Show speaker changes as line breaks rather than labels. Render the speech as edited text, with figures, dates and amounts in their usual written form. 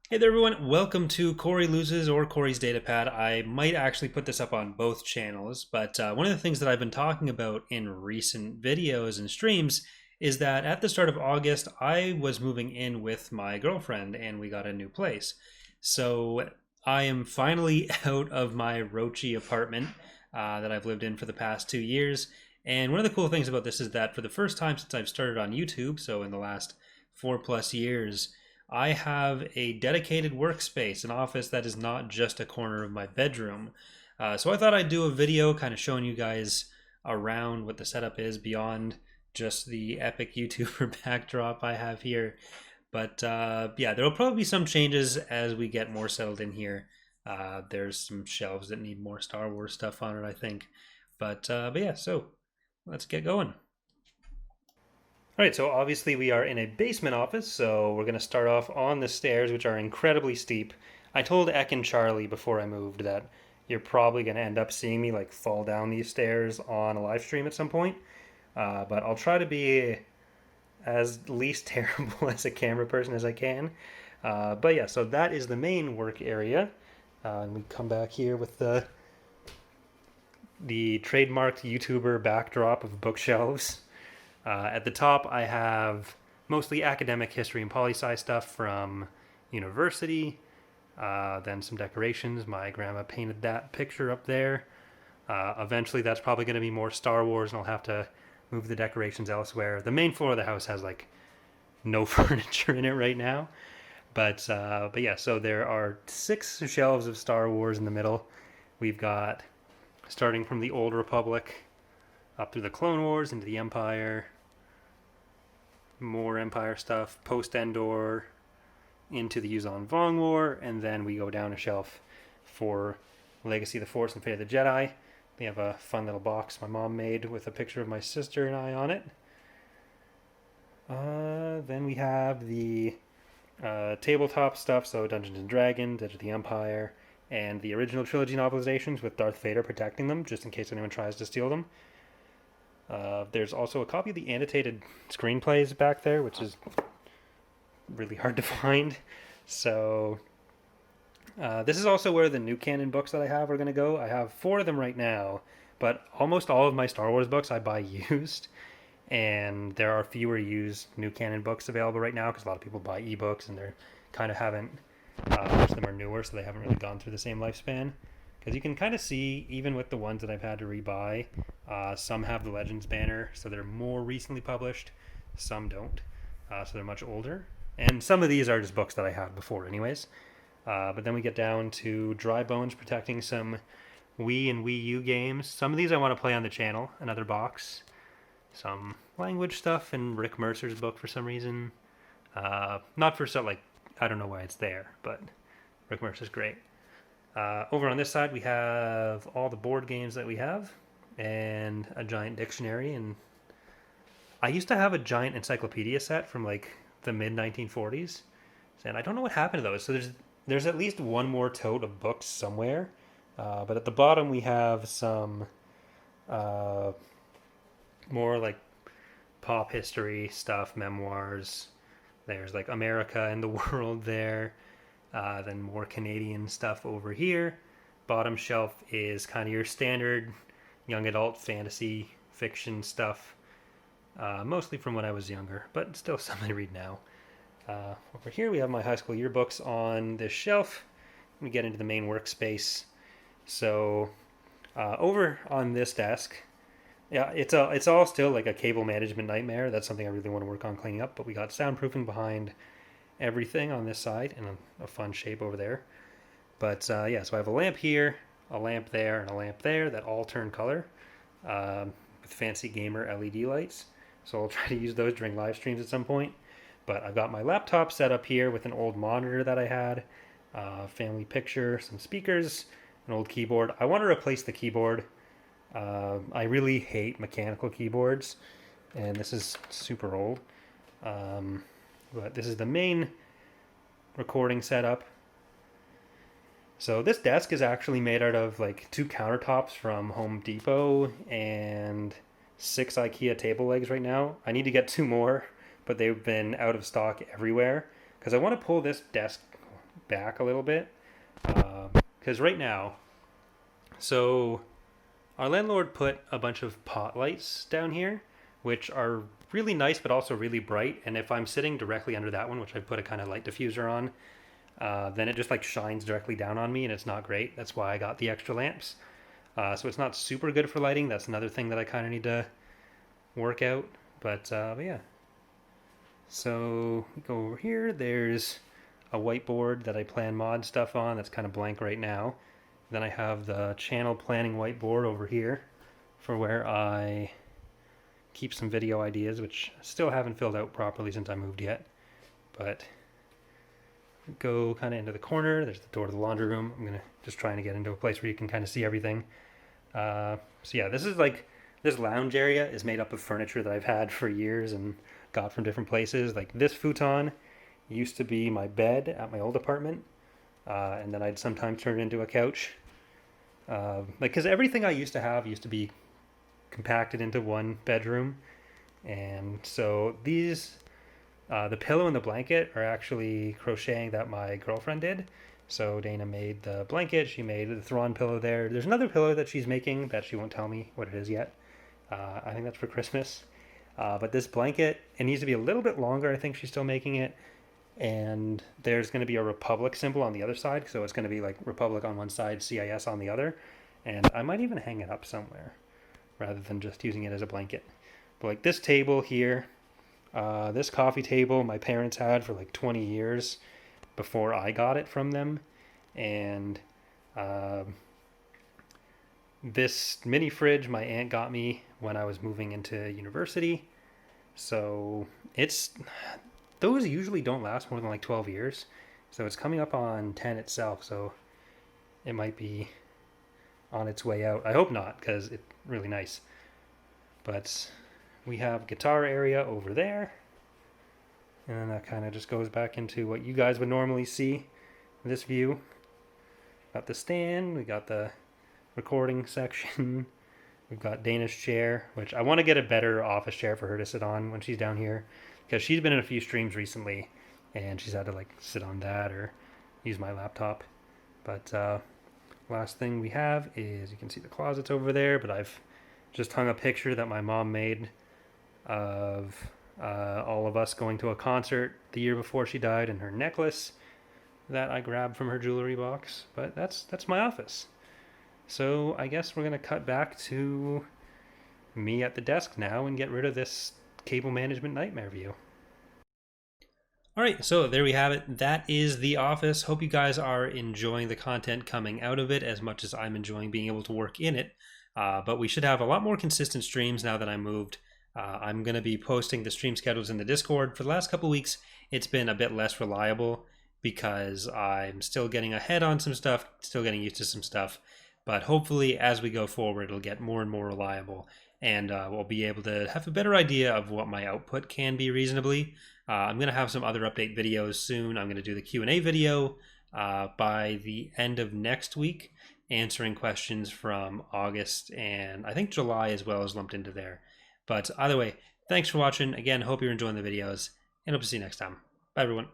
Hey there, everyone. Welcome to Corey Loses or Corey's Datapad. I might actually put this up on both channels, but one of the things that I've been talking about in recent videos and streams is that at the start of August, I was moving in with my girlfriend and we got a new place. So I am finally out of my roachy apartment that I've lived in for the past 2 years. And one of the cool things about this is that for the first time since I've started on YouTube, so in the last 4+ years, I have a dedicated workspace, an office that is not just a corner of my bedroom. So I thought I'd do a video kind of showing you guys around what the setup is beyond just the epic YouTuber backdrop I have here. But yeah, there will probably be some changes as we get more settled in here. There's some shelves that need more Star Wars stuff on it, I think. But yeah, so let's get going. All right, so obviously we are in a basement office, so we're going to start off on the stairs, which are incredibly steep. I told Eck and Charlie before I moved that you're probably going to end up seeing me like fall down these stairs on a live stream at some point. But I'll try to be as least terrible as a camera person as I can. But yeah, so that is the main work area. And we come back here with the trademarked YouTuber backdrop of bookshelves. At the top, I have mostly academic history and poli-sci stuff from university. Then some decorations. My grandma painted that picture up there. Eventually, that's probably going to be more Star Wars, and I'll have to move the decorations elsewhere. The main floor of the house has like no furniture in it right now. But yeah, so there are 6 shelves of Star Wars in the middle. We've got starting from the Old Republic up through the Clone Wars into the Empire, more Empire stuff, post Endor, into the Yuzan Vong War, and then we go down a shelf for Legacy of the Force and Fate of the Jedi. They have a fun little box my mom made with a picture of my sister and I on it. Then we have the tabletop stuff, so Dungeons and Dragons, Edge of the Empire, and the original trilogy novelizations with Darth Vader protecting them, just in case anyone tries to steal them. There's also a copy of the annotated screenplays back there, which is really hard to find. So this is also where the new canon books that I have are going to go. I have 4 of them right now, but almost all of my Star Wars books I buy used, and there are fewer used new canon books available right now because a lot of people buy ebooks and they're kind of haven't. Most of them are newer, so they haven't really gone through the same lifespan. Because you can kind of see, even with the ones that I've had to rebuy, some have the Legends banner, so they're more recently published. Some don't, so they're much older. And some of these are just books that I had before, anyways. But then we get down to Dry Bones protecting some Wii and Wii U games. Some of these I want to play on the channel. Another box. Some language stuff and Rick Mercer's book for some reason. Not for like, I don't know why it's there, but Rick Mercer's great. Over on this side, we have all the board games that we have and a giant dictionary. And I used to have a giant encyclopedia set from like the mid 1940s, and I don't know what happened to those. So there's at least one more tote of books somewhere. But at the bottom, we have some more like pop history stuff, memoirs. There's like America and the World there. Then more Canadian stuff over here. Bottom shelf is kind of your standard young adult fantasy fiction stuff, mostly from when I was younger, but still some I read now. Over here we have my high school yearbooks on this shelf. We get into the main workspace. So over on this desk, yeah, it's all still like a cable management nightmare. That's something I really want to work on cleaning up. But we got soundproofing behind everything on this side and a fun shape over there. But yeah, so I have a lamp here, a lamp there, and a lamp there that all turn color with fancy gamer LED lights. So I'll try to use those during live streams at some point. But I've got my laptop set up here with an old monitor that I had, family picture, some speakers, an old keyboard. I want to replace the keyboard. I really hate mechanical keyboards, and this is super old. But this is the main recording setup. So this desk is actually made out of like 2 countertops from Home Depot and 6 IKEA table legs right now. I need to get 2 more, but they've been out of stock everywhere because I want to pull this desk back a little bit. Because right now, so our landlord put a bunch of pot lights down here, which are really nice but also really bright. And if I'm sitting directly under that one, which I put a kind of light diffuser on, then it just like shines directly down on me, and it's not great. That's why I got the extra lamps. So it's not super good for lighting. That's another thing that I kind of need to work out. But yeah. So we go over here. There's a whiteboard that I plan mod stuff on. That's kind of blank right now. Then I have the channel planning whiteboard over here for where I keep some video ideas, which I still haven't filled out properly since I moved yet. But go kind of into the corner. There's the door to the laundry room. I'm gonna just trying to get into a place where you can kind of see everything. So yeah, this is like this lounge area is made up of furniture that I've had for years and got from different places. Like this futon used to be my bed at my old apartment, and then I'd sometimes turn it into a couch. Like, because everything I used to have used to be compacted into one bedroom, and so these, the pillow and the blanket are actually crocheting that my girlfriend did. So Dana made the blanket, she made the Thrawn pillow there. There's another pillow that she's making that she won't tell me what it is yet. I think that's for Christmas. But this blanket, it needs to be a little bit longer. I think she's still making it. And there's going to be a Republic symbol on the other side. So it's going to be like Republic on one side, CIS on the other. And I might even hang it up somewhere rather than just using it as a blanket. But like this table here, this coffee table my parents had for like 20 years before I got it from them. And this mini fridge my aunt got me when I was moving into university. So it's, those usually don't last more than like 12 years. So it's coming up on 10 itself. So it might be on its way out. I hope not, because it's really nice. But we have guitar area over there. And then that kind of just goes back into what you guys would normally see in this view. Got the stand, we got the recording section. We've got Dana's chair, which I want to get a better office chair for her to sit on when she's down here, because she's been in a few streams recently and she's had to like sit on that or use my laptop. But last thing we have is, you can see the closets over there, but I've just hung a picture that my mom made of all of us going to a concert the year before she died, and her necklace that I grabbed from her jewelry box. But that's my office. So I guess we're going to cut back to me at the desk now and get rid of this cable management nightmare view. Alright, so there we have it. That is the office. Hope you guys are enjoying the content coming out of it as much as I'm enjoying being able to work in it. But we should have a lot more consistent streams now that I moved. I'm going to be posting the stream schedules in the Discord. For the last couple weeks, it's been a bit less reliable because I'm still getting ahead on some stuff, still getting used to some stuff. But hopefully, as we go forward, it'll get more and more reliable, and we'll be able to have a better idea of what my output can be reasonably. I'm going to have some other update videos soon. I'm going to do the Q&A video by the end of next week, answering questions from August and I think July as well as lumped into there. But either way, thanks for watching. Again, hope you're enjoying the videos, and hope to see you next time. Bye, everyone.